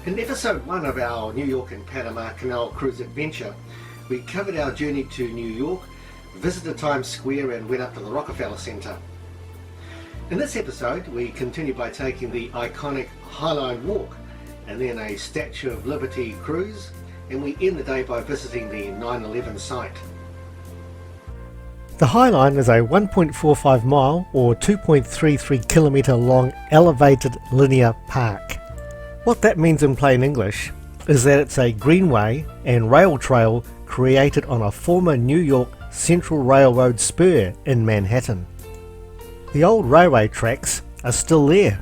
In episode 1 of our New York and Panama Canal cruise adventure, we covered our journey to New York, visited Times Square and went up to the Rockefeller Center. In this episode, we continue by taking the iconic Highline Walk and then a Statue of Liberty cruise, and we end the day by visiting the 9/11 site. The Highline is a 1.45 mile or 2.33 kilometre long elevated linear park. What that means in plain English is that it's a greenway and rail trail created on a former New York Central Railroad spur in Manhattan. The old railway tracks are still there.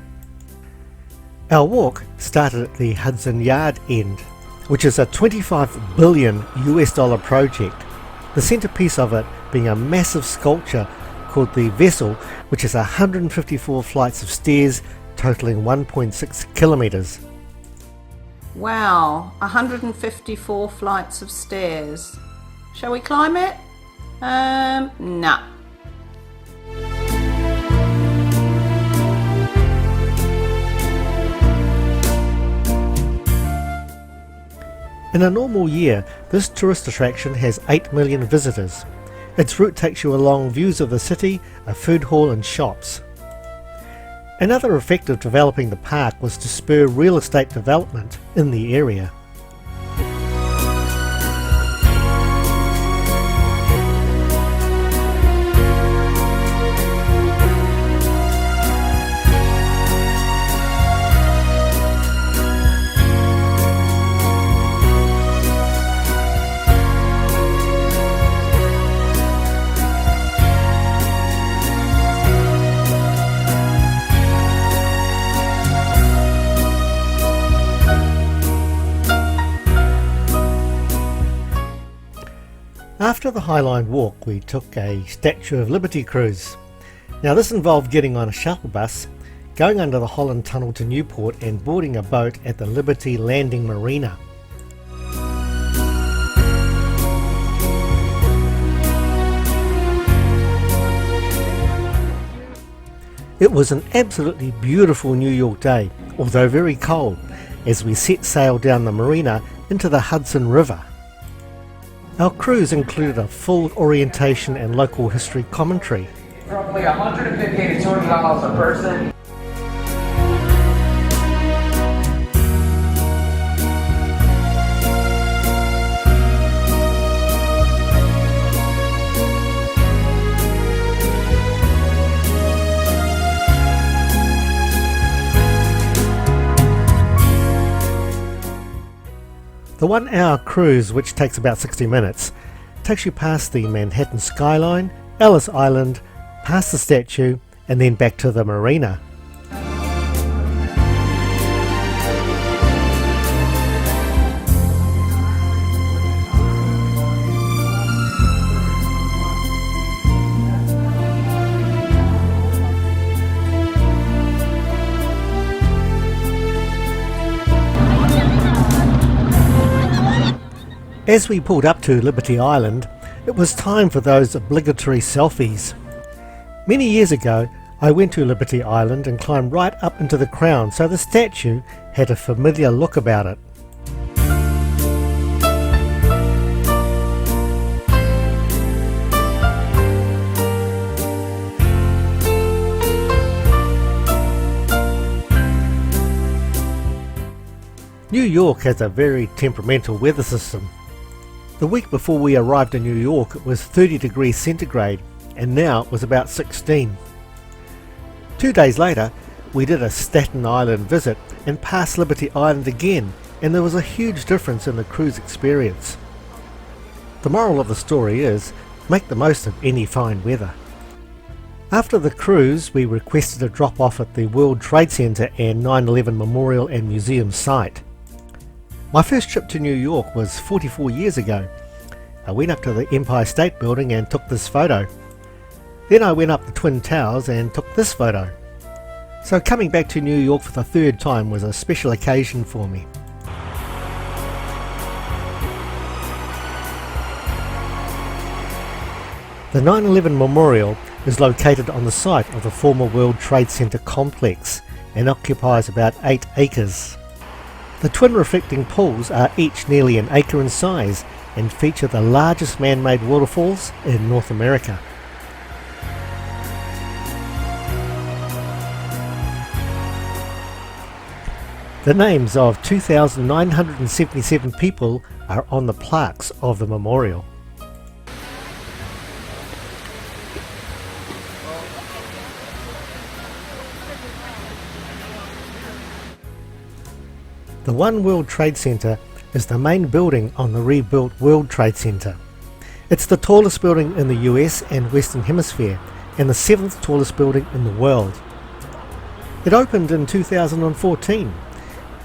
Our walk started at the Hudson Yard end, which is a $25 billion project, the centrepiece of it being a massive sculpture called the Vessel, which is 154 flights of stairs totaling 1.6 kilometres. Wow, 154 flights of stairs. Shall we climb it? No. In a normal year, this tourist attraction has 8 million visitors. Its route takes you along views of the city, a food hall and shops. Another effect of developing the park was to spur real estate development in the area. After the Highline Walk, we took a Statue of Liberty cruise. Now this involved getting on a shuttle bus, going under the Holland Tunnel to Newport and boarding a boat at the Liberty Landing Marina. It was an absolutely beautiful New York day, although very cold, as we set sail down the marina into the Hudson River. Our cruise included a full orientation and local history commentary. Roughly $150 to $200 a person. The 1 hour cruise, which takes about 60 minutes, takes you past the Manhattan skyline, Ellis Island, past the statue, and then back to the marina. As we pulled up to Liberty Island, it was time for those obligatory selfies. Many years ago, I went to Liberty Island and climbed right up into the crown, so the statue had a familiar look about it. New York has a very temperamental weather system. The week before we arrived in New York it was 30 degrees centigrade, and now it was about 16. 2 days later we did a Staten Island visit and passed Liberty Island again, and there was a huge difference in the cruise experience. The moral of the story is, make the most of any fine weather. After the cruise we requested a drop off at the World Trade Center and 9/11 Memorial and Museum site. My first trip to New York was 44 years ago. I went up to the Empire State Building and took this photo. Then I went up the Twin Towers and took this photo. So coming back to New York for the 3rd time was a special occasion for me. The 9/11 Memorial is located on the site of the former World Trade Center complex and occupies about 8 acres. The twin reflecting pools are each nearly an acre in size and feature the largest man-made waterfalls in North America. The names of 2,977 people are on the plaques of the memorial. The One World Trade Center is the main building on the rebuilt World Trade Center. It's the tallest building in the US and Western Hemisphere and the 7th tallest building in the world. It opened in 2014,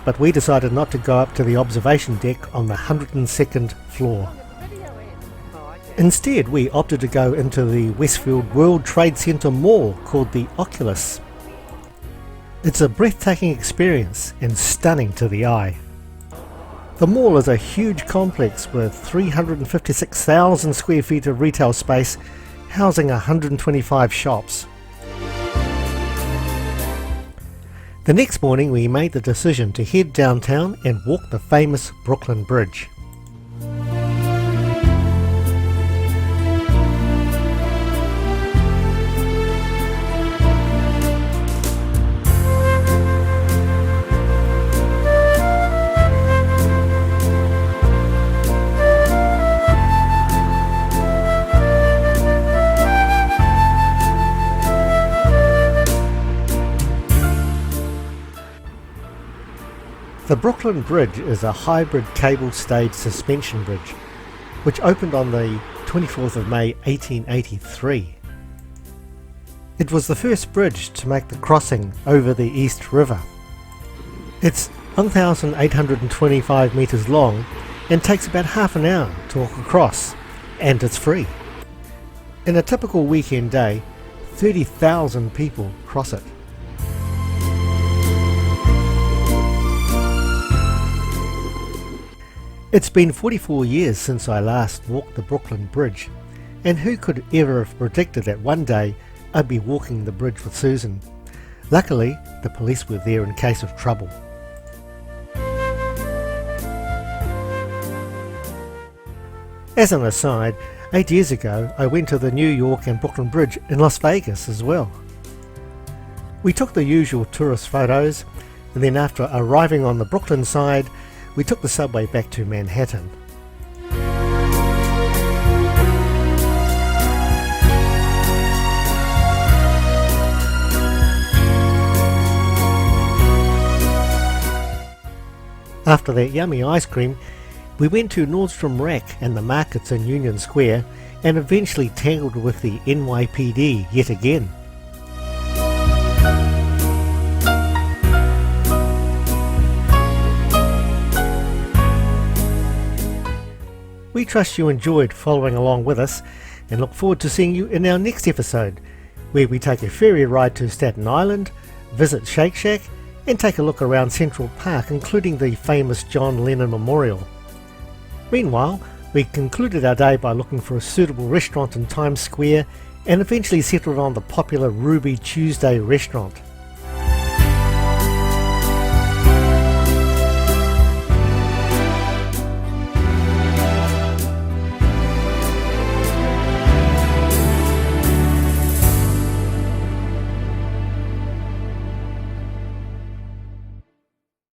but we decided not to go up to the observation deck on the 102nd floor. Instead, we opted to go into the Westfield World Trade Center Mall called the Oculus. It's a breathtaking experience and stunning to the eye. The mall is a huge complex with 356,000 square feet of retail space, housing 125 shops. The next morning we made the decision to head downtown and walk the famous Brooklyn Bridge. The Brooklyn Bridge is a hybrid cable-stayed suspension bridge, which opened on the 24th of May 1883. It was the first bridge to make the crossing over the East River. It's 1,825 metres long and takes about half an hour to walk across, and it's free. In a typical weekend day, 30,000 people cross it. It's been 44 years since I last walked the Brooklyn Bridge, and who could ever have predicted that one day I'd be walking the bridge with Susan. Luckily, the police were there in case of trouble. As an aside, 8 years ago I went to the New York and Brooklyn Bridge in Las Vegas as well. We took the usual tourist photos, and then after arriving on the Brooklyn side, we took the subway back to Manhattan. After that yummy ice cream, we went to Nordstrom Rack and the markets in Union Square and eventually tangled with the NYPD yet again. We trust you enjoyed following along with us and look forward to seeing you in our next episode, where we take a ferry ride to Staten Island, visit Shake Shack and take a look around Central Park, including the famous John Lennon Memorial. Meanwhile, we concluded our day by looking for a suitable restaurant in Times Square and eventually settled on the popular Ruby Tuesday restaurant.